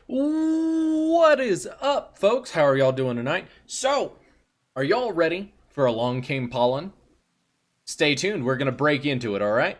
What is up, folks? How are y'all doing tonight? So, are y'all ready for Along Came Pollen? Stay tuned, we're gonna break into it, alright?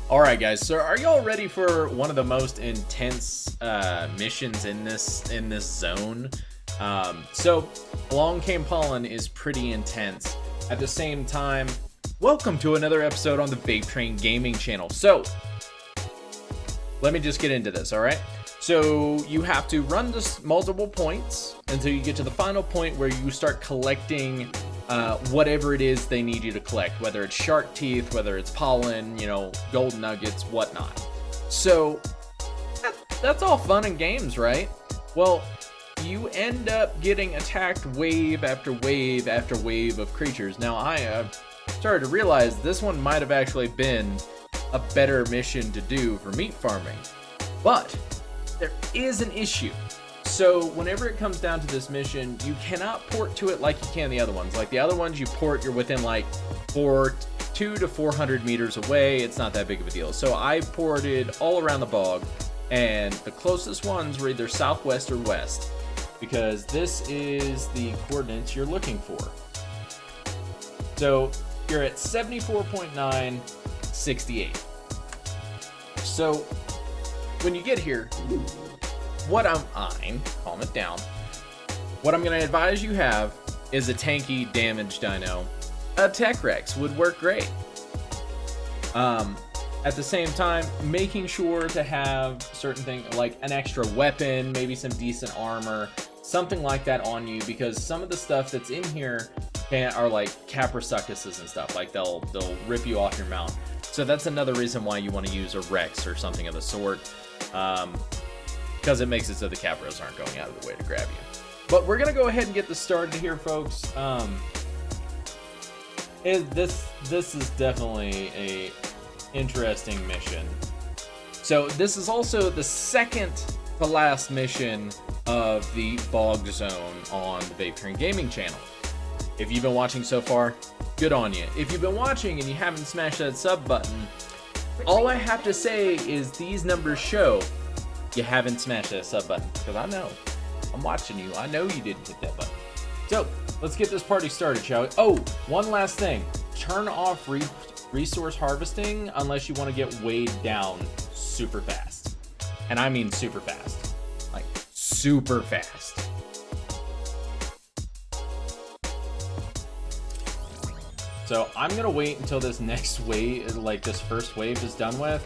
Alright guys, so are y'all ready for one of the most intense missions in this zone? So, Along Came Pollen is pretty intense. At the same time, welcome to another episode on the VapeTrainGaming channel. So, let me just get into this, alright? So, you have to run this multiple points until you get to the final point where you start collecting whatever it is they need you to collect, whether it's shark teeth, whether it's pollen, gold nuggets, whatnot. So, that's all fun and games, right? Well, you end up getting attacked wave after wave after wave of creatures. Now, I started to realize this one might have actually been a better mission to do for meat farming. But there is an issue. So whenever it comes down to this mission, you cannot port to it like you can the other ones. Like the other ones, you port, you're within like 200 to 400 meters away. It's not that big of a deal. So I ported all around the bog, and the closest ones were either southwest or west, because this is the coordinates you're looking for. So you're at 74.968. So when you get here, calm it down. What I'm going to advise you have is a tanky damage dino. A Tech Rex would work great. At the same time, making sure to have certain things like an extra weapon, maybe some decent armor, something like that on you, because some of the stuff that's in here are like caprosuccuses and stuff. Like they'll rip you off your mount. So that's another reason why you want to use a Rex or something of the sort. Because it makes it so the capros aren't going out of the way to grab you. But we're gonna go ahead and get this started here, folks. This is definitely a interesting mission. So this is also the second to last mission of the bog zone on the VapeTrainGaming channel. If you've been watching so far, good on you. If you've been watching and you haven't smashed that sub button, all I have to say is these numbers show you haven't smashed that sub button, because I know. I'm watching you. I know you didn't hit that button. So, let's get this party started, shall we? Oh, one last thing. Turn off resource harvesting unless you want to get weighed down super fast. And I mean super fast. Like, super fast. So, I'm going to wait until this next wave, like this first wave is done with,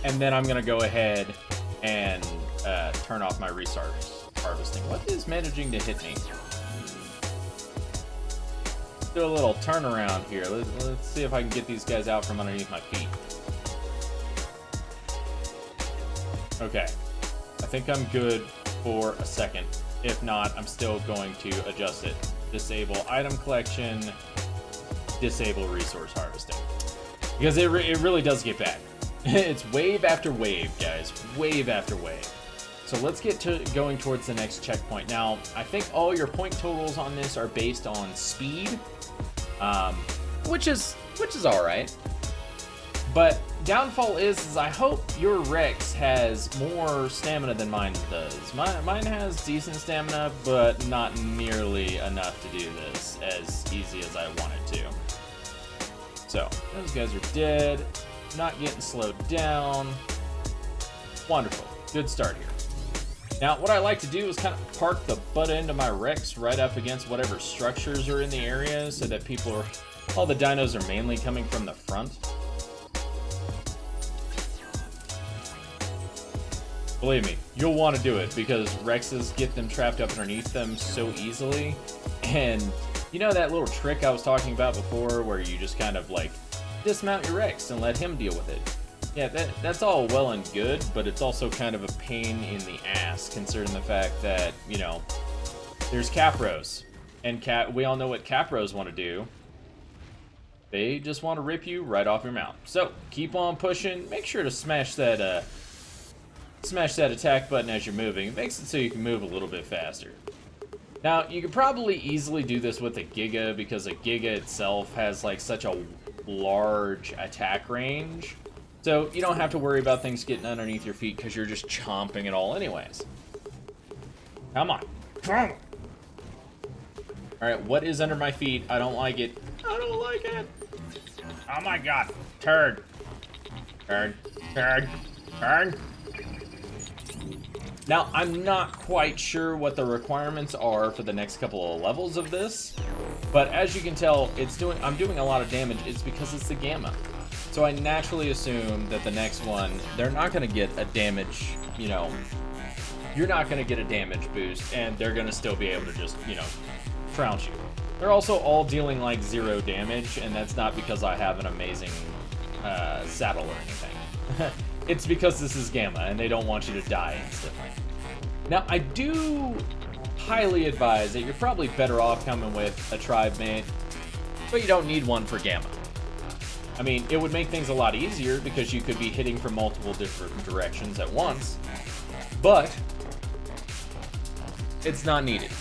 and then I'm going to go ahead and turn off my resource harvesting. What is managing to hit me? Do a little turnaround here. Let's see if I can get these guys out from underneath my feet. Okay. I think I'm good for a second. If not, I'm still going to adjust it. Disable item collection. Disable resource harvesting. Because it really does get bad. It's wave after wave, guys. Wave after wave. So let's get to going towards the next checkpoint. Now, I think all your point totals on this are based on speed, which is all right. But downfall is I hope your Rex has more stamina than mine does. Mine has decent stamina, but not nearly enough to do this as easy as I want it to. So, those guys are dead. Not getting slowed down. Wonderful. Good start here. Now, what I like to do is kind of park the butt end of my Rex right up against whatever structures are in the area so that all the dinos are mainly coming from the front. Believe me, you'll want to do it because Rexes get them trapped up underneath them so easily. And you know that little trick I was talking about before where you just kind of like dismount your Rex and let him deal with it? Yeah, that's all well and good, but it's also kind of a pain in the ass considering the fact that, there's capros. And we all know what capros want to do. They just want to rip you right off your mount. So, keep on pushing. Make sure to smash that attack button as you're moving. It makes it so you can move a little bit faster. Now, you could probably easily do this with a Giga because a Giga itself has like such a large attack range. So you don't have to worry about things getting underneath your feet because you're just chomping it all anyways. Come on. Come on. Alright, what is under my feet? I don't like it. I don't like it. Oh my god. Turd. Turd. Turd. Turd. Now, I'm not quite sure what the requirements are for the next couple of levels of this, but as you can tell, I'm doing a lot of damage. It's because it's the Gamma. So I naturally assume that the next one, they're not going to get a damage, you know, you're not going to get a damage boost, and they're going to still be able to just, you know, trounce you. They're also all dealing like 0 damage, and that's not because I have an amazing saddle or anything. It's because this is Gamma, and they don't want you to die instantly. Now, I do highly advise that you're probably better off coming with a tribe mate, but you don't need one for Gamma. I mean, it would make things a lot easier because you could be hitting from multiple different directions at once, but it's not needed.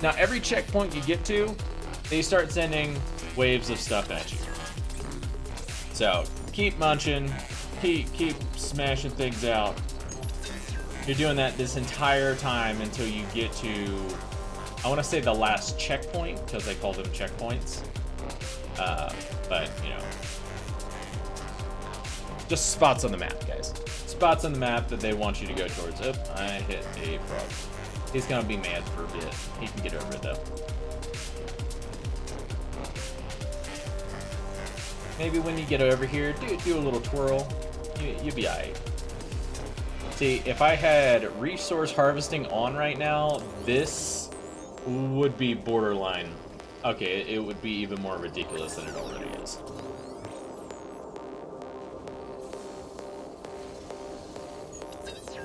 Now, every checkpoint you get to, they start sending waves of stuff at you. So, keep munching, keep smashing things out. You're doing that this entire time until you get to, I want to say the last checkpoint, because they call them checkpoints. But, you know, just spots on the map, guys. Spots on the map that they want you to go towards. Oh, I hit a frog. He's going to be mad for a bit. He can get over it, though. Maybe when you get over here, do a little twirl. You'll be alright. See, if I had resource harvesting on right now, this would be borderline. Okay, it would be even more ridiculous than it already is.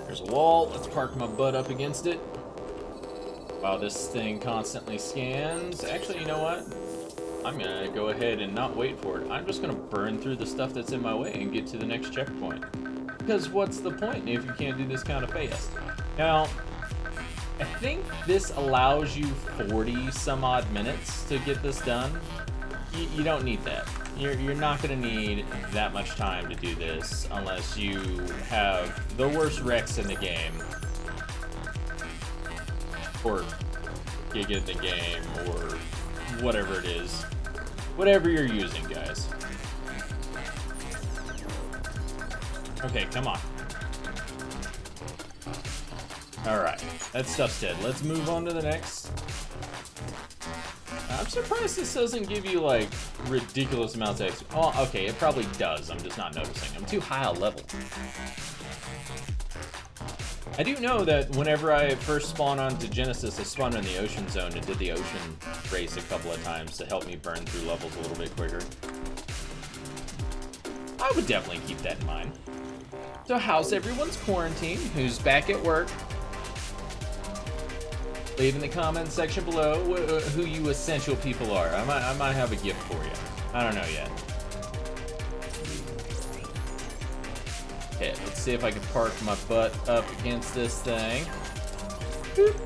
There's a wall. Let's park my butt up against it. While this thing constantly scans. Actually, you know what? I'm gonna go ahead and not wait for it. I'm just gonna burn through the stuff that's in my way and get to the next checkpoint. Because what's the point if you can't do this kind of fast? Now, I think this allows you 40 some odd minutes to get this done. You don't need that. You're not gonna need that much time to do this unless you have the worst wrecks in the game. Or Giga in the game, or whatever it is. Whatever you're using, guys. Okay, come on. Alright, that stuff's dead. Let's move on to the next. I'm surprised this doesn't give you, like, ridiculous amounts of XP. Oh, okay, it probably does. I'm just not noticing. I'm too high a level. I do know that whenever I first spawned onto Genesis, I spawned in the ocean zone and did the ocean race a couple of times to help me burn through levels a little bit quicker. I would definitely keep that in mind. So how's everyone's quarantine? Who's back at work? Leave in the comments section below who you essential people are. I might have a gift for you. I don't know yet. Okay, let's see if I can park my butt up against this thing. Boop.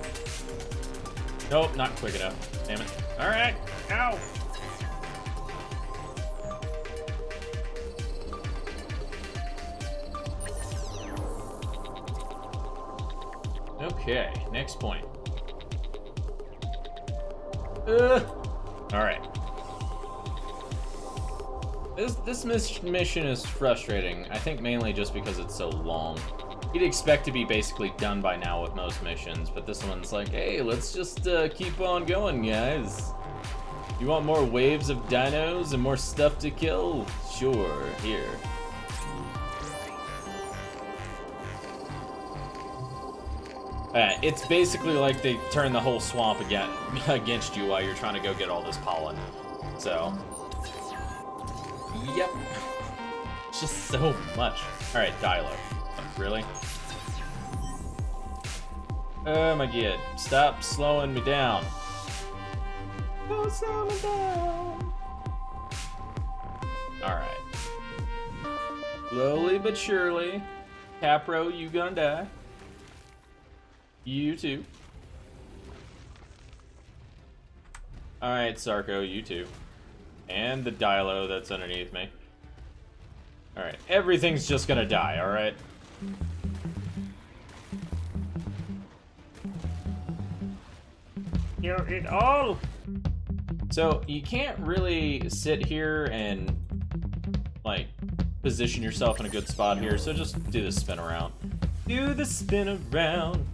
Nope, not quick enough. Damn it. Alright, ow! Okay, next point. Alright. This mission is frustrating, I think mainly just because it's so long. You'd expect to be basically done by now with most missions, but this one's like, hey, let's just keep on going, guys. You want more waves of dinos and more stuff to kill? Sure, here. It's basically like they turn the whole swamp against you while you're trying to go get all this pollen. So... Yep. It's just so much. Alright, Dilo. Really? Oh my god. Stop slowing me down. Don't slow me down. Alright. Slowly but surely. Capro, you gonna die. You too. Alright, Sarko, you too. And the Dilo that's underneath me. Alright, everything's just gonna die, alright? Kill it all! So, you can't really sit here and, like, position yourself in a good spot here, so just do the spin around. Do the spin around.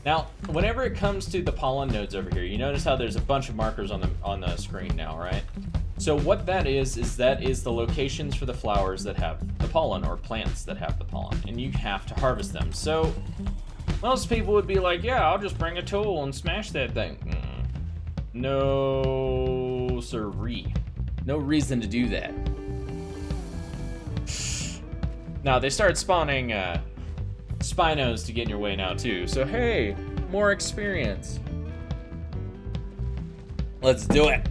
Now, whenever it comes to the pollen nodes over here, you notice how there's a bunch of markers on the screen now, right? So what that is the locations for the flowers that have the pollen, or plants that have the pollen, and you have to harvest them. So most people would be like, yeah, I'll just bring a tool and smash that thing. No siree. No reason to do that. Now, they start spawning Spinos to get in your way now, too. So, hey, more experience. Let's do it.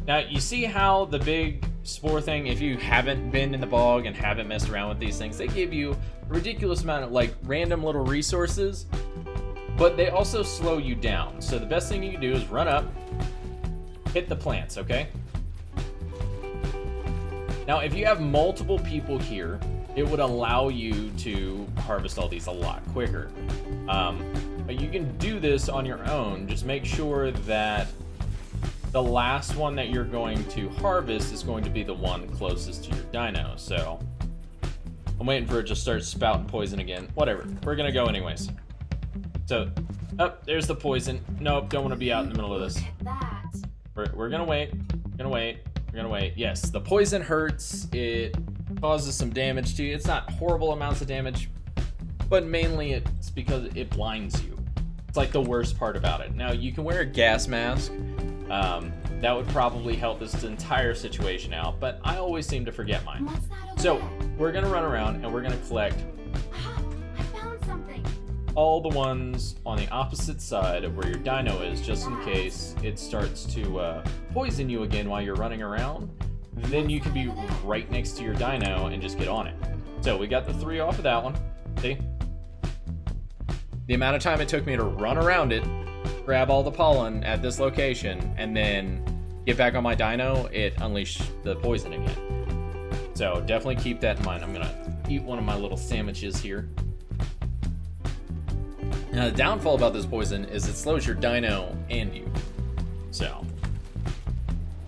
Now, you see how the big spore thing, if you haven't been in the bog and haven't messed around with these things, they give you a ridiculous amount of, like, random little resources, but they also slow you down. So the best thing you can do is run up, hit the plants, okay? Now, if you have multiple people here, it would allow you to harvest all these a lot quicker. But you can do this on your own. Just make sure that the last one that you're going to harvest is going to be the one closest to your dino. So I'm waiting for it to start spouting poison again. Whatever, we're gonna go anyways. So, oh, there's the poison. Nope, don't want to be out in the middle of this. We're gonna wait. We're gonna wait. Yes, the poison hurts. It causes some damage to you. It's not horrible amounts of damage, but mainly it's because it blinds you. It's like the worst part about it. Now, you can wear a gas mask. That would probably help this entire situation out, but I always seem to forget mine. So, we're gonna run around and we're gonna collect all the ones on the opposite side of where your dino is, just in case it starts to poison you again while you're running around. Then you can be right next to your dino and just get on it. So we got the 3 off of that one. See? The amount of time it took me to run around it, grab all the pollen at this location, and then get back on my dino, it unleashed the poison again. So definitely keep that in mind. I'm gonna eat one of my little sandwiches here. Now, the downfall about this poison is it slows your dino and you. So,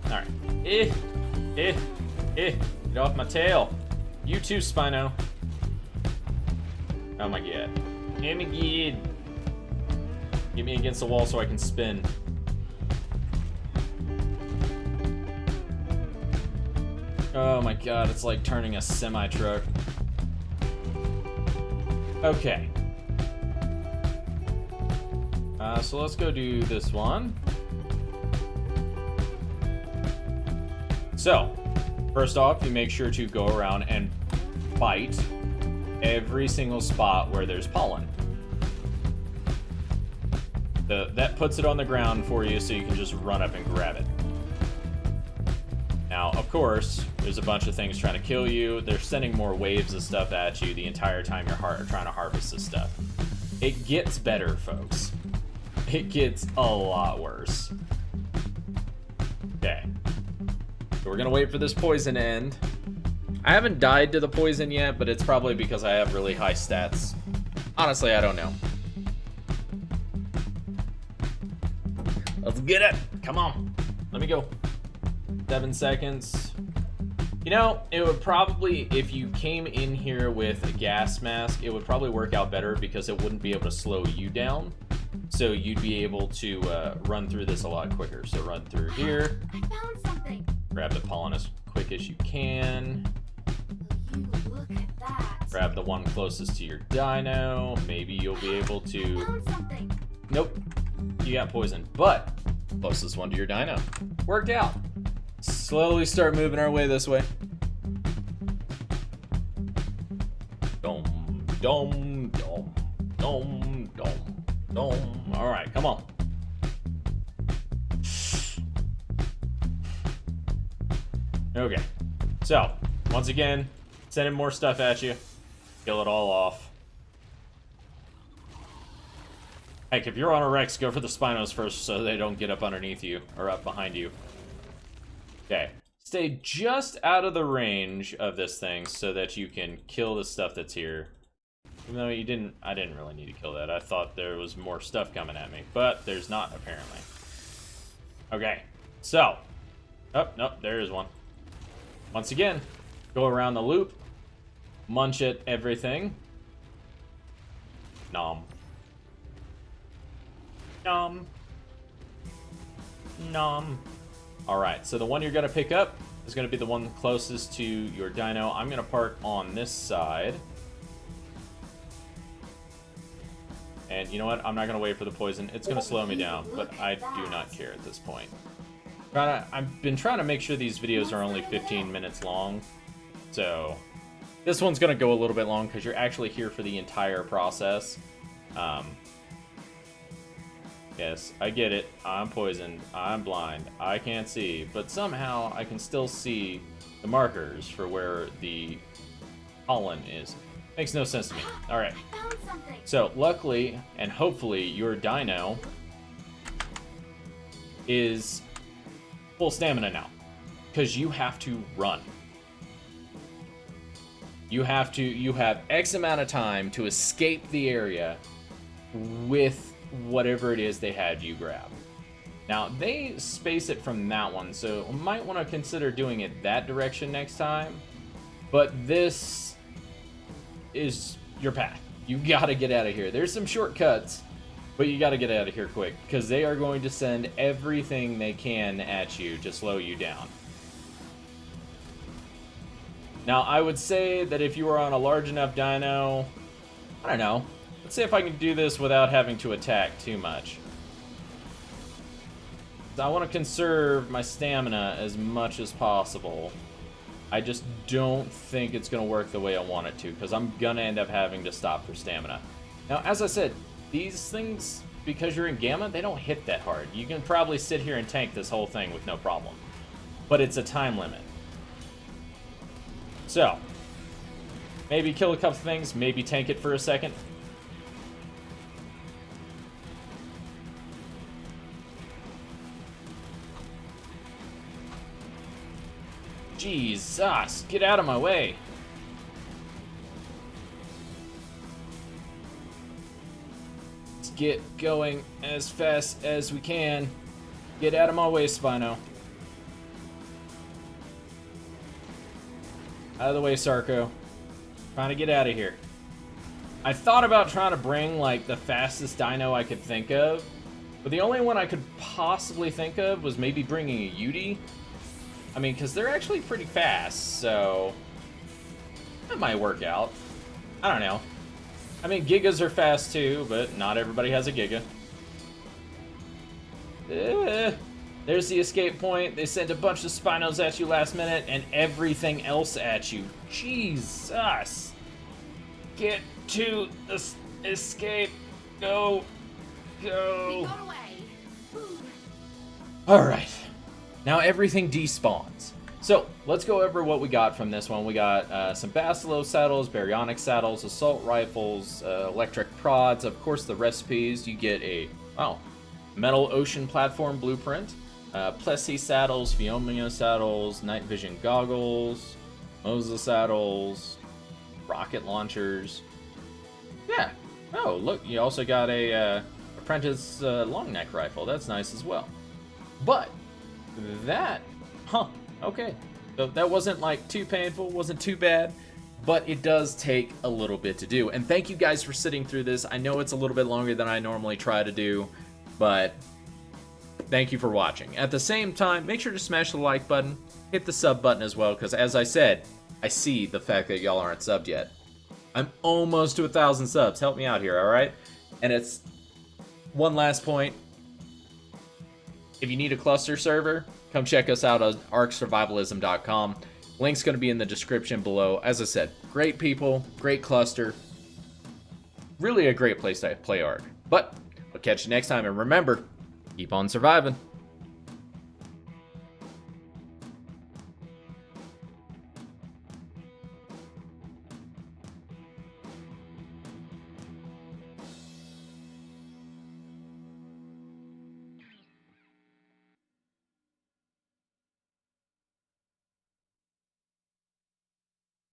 alright. Get off my tail. You too, Spino. Oh my god. Oh my god. Get me against the wall so I can spin. Oh my god, it's like turning a semi-truck. Okay. So let's go do this one. So, first off, you make sure to go around and bite every single spot where there's pollen. That puts it on the ground for you so you can just run up and grab it. Now, of course, there's a bunch of things trying to kill you. They're sending more waves of stuff at you the entire time you're trying to harvest this stuff. It gets better, folks. It gets a lot worse. Okay. So we're gonna wait for this poison to end. I haven't died to the poison yet, but it's probably because I have really high stats. Honestly, I don't know. Let's get it. Come on. Let me go. 7 seconds. You know, it would probably, if you came in here with a gas mask, it would probably work out better because it wouldn't be able to slow you down. So you'd be able to run through this a lot quicker. So run through here. I found something. Grab the pollen as quick as you can. Look at that. Grab the one closest to your dino. Maybe you'll be able I to... found something. Nope. You got poisoned. But closest one to your dino. Worked out. Slowly start moving our way this way. Dom, dom, dom, dom, dom, dom. All right, come on. Okay. So, once again, Sending more stuff at you. Kill it all off. Heck, if you're on a Rex, go for the Spinos first so they don't get up underneath you, or up behind you. Okay. Stay just out of the range of this thing so that you can kill the stuff that's here. Even though I didn't really need to kill that. I thought there was more stuff coming at me, but there's not, apparently. Okay, so. Oh, nope, there is one. Once again, go around the loop, munch at everything. Nom. Nom. Nom. Alright, so the one you're going to pick up is going to be the one closest to your dino. I'm going to park on this side. And you know what? I'm not going to wait for the poison. It's going to slow me down, but I do not care at this point. I've been trying to make sure these videos are only 15 minutes long. So this one's going to go a little bit long because you're actually here for the entire process. Yes, I get it. I'm poisoned. I'm blind. I can't see. But somehow I can still see the markers for where the pollen is. Makes no sense to me. Alright. So, luckily, and hopefully, your dino is full stamina now. Because you have to run. You have X amount of time to escape the area with whatever it is they had you grab. Now, they space it from that one, so you might want to consider doing it that direction next time. But this is your path. You gotta get out of here. There's some shortcuts, but you gotta get out of here quick, because they are going to send everything they can at you to slow you down. Now, I would say that if you were on a large enough dino, I don't know, let's see if I can do this without having to attack too much. I want to conserve my stamina as much as possible. I just don't think it's going to work the way I want it to, because I'm going to end up having to stop for stamina. Now, as I said, these things, because you're in Gamma, they don't hit that hard. You can probably sit here and tank this whole thing with no problem. But it's a time limit. So, maybe kill a couple things, maybe tank it for a second. Jesus, get out of my way. Let's get going as fast as we can. Get out of my way, Spino. Out of the way, Sarko. Trying to get out of here. I thought about trying to bring, like, the fastest dino I could think of, but the only one I could possibly think of was maybe bringing a Yudi. I mean, because they're actually pretty fast, so that might work out. I don't know. I mean, Gigas are fast too, but not everybody has a Giga. There's the escape point. They sent a bunch of Spinos at you last minute and everything else at you. Jesus. Get to the escape. Go. Go. Alright. Now everything despawns. So, let's go over what we got from this one. We got some Bastilo saddles, baryonic saddles, assault rifles, electric prods, of course the recipes. You get a, metal ocean platform blueprint, Plessy saddles, Biome saddles, night vision goggles, Mosa saddles, rocket launchers. Yeah. Oh, look, you also got a apprentice long neck rifle. That's nice as well. But that, okay. So that wasn't like too painful, wasn't too bad, but it does take a little bit to do. And thank you guys for sitting through this. I know it's a little bit longer than I normally try to do, but thank you for watching. At the same time, make sure to smash the like button, hit the sub button as well, because as I said, I see the fact that y'all aren't subbed yet. I'm almost to 1,000 subs. Help me out here, alright? And it's one last point. If you need a cluster server, come check us out on arcsurvivalism.com. Link's going to be in the description below. As I said, great people, great cluster. Really a great place to play Arc. But I'll catch you next time, and remember, keep on surviving.